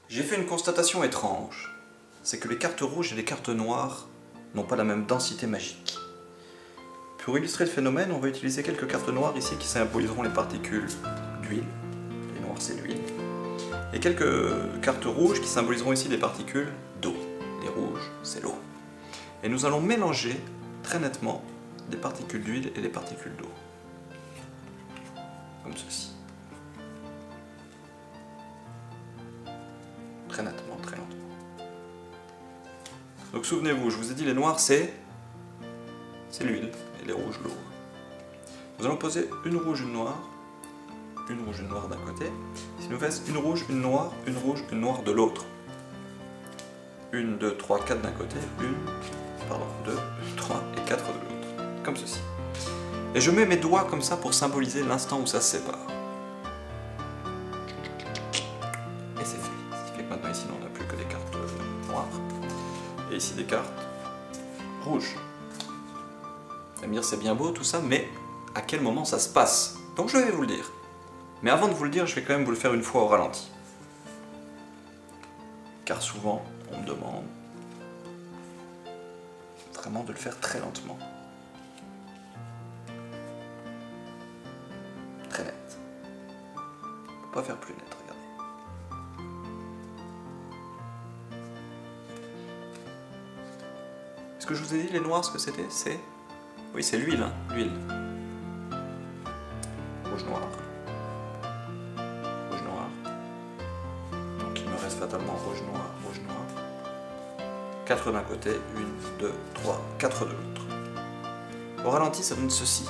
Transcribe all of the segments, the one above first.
J'ai fait une constatation étrange, c'est que les cartes rouges et les cartes noires n'ont pas la même densité magique. Pour illustrer le phénomène, on va utiliser quelques cartes noires ici qui symboliseront les particules d'huile, les noirs c'est l'huile, et quelques cartes rouges qui symboliseront ici des particules d'eau, les rouges c'est l'eau. Et nous allons mélanger très nettement des particules d'huile et des particules d'eau, comme ceci. Très nettement, très lentement. Donc souvenez-vous, je vous ai dit les noirs c'est l'huile et les rouges l'eau. Nous allons poser une rouge, une noire d'un côté. Si nous faisons une rouge, une noire de l'autre. 1, 2, 3, 4 d'un côté, 2, 3 et 4 de l'autre. Comme ceci. Et je mets mes doigts comme ça pour symboliser l'instant où ça se sépare. Et c'est fait. Ce qui fait que maintenant ici on n'a plus que des cartes noires. Et ici des cartes rouges. Vous allez me dire c'est bien beau tout ça, mais à quel moment ça se passe? Donc je vais vous le dire. Mais avant de vous le dire, je vais quand même vous le faire une fois au ralenti. Car souvent, on me demande vraiment de le faire très lentement. Très net. On peut pas faire plus net, regardez. Est-ce que je vous ai dit les noirs ce que c'était? C'est... Oui, c'est l'huile, hein, l'huile. Rouge noir. Rouge noir. Donc il me reste fatalement rouge noir, rouge noir. 4 d'un côté, 1, 2, 3, 4 de l'autre. Au ralenti, ça donne ceci.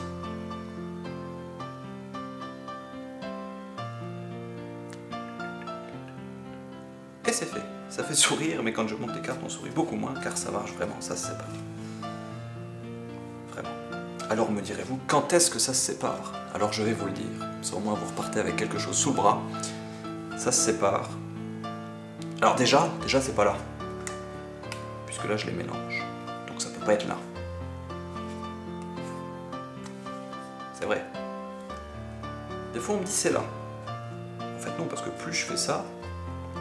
Et c'est fait. Ça fait sourire, mais quand je monte les cartes, on sourit beaucoup moins, car ça marche vraiment, ça se sépare. Vraiment. Alors me direz-vous, quand est-ce que ça se sépare? Alors je vais vous le dire. Ça, au moins vous repartez avec quelque chose sous le bras. Ça se sépare. Alors déjà c'est pas là. Puisque là je les mélange. Donc ça peut pas être là. C'est vrai. Des fois on me dit c'est là. En fait non, parce que plus je fais ça,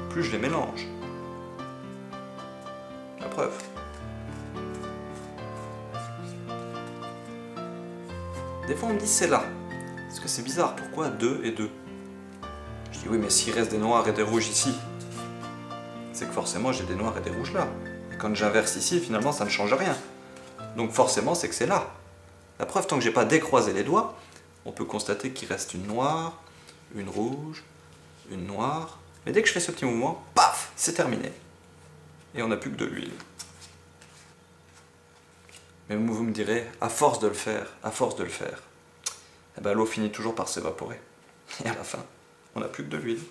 plus je les mélange. La preuve. Des fois on me dit c'est là. Parce que c'est bizarre, pourquoi 2 et 2? Je dis oui, mais s'il reste des noirs et des rouges ici, c'est que forcément j'ai des noirs et des rouges là. Et quand j'inverse ici, finalement ça ne change rien. Donc forcément c'est que c'est là. La preuve, tant que j'ai pas décroisé les doigts, on peut constater qu'il reste une noire, une rouge, une noire. Mais dès que je fais ce petit mouvement, paf, c'est terminé. Et on n'a plus que de l'huile. Mais vous me direz, à force de le faire, eh ben, l'eau finit toujours par s'évaporer. Et à la fin, on n'a plus que de l'huile.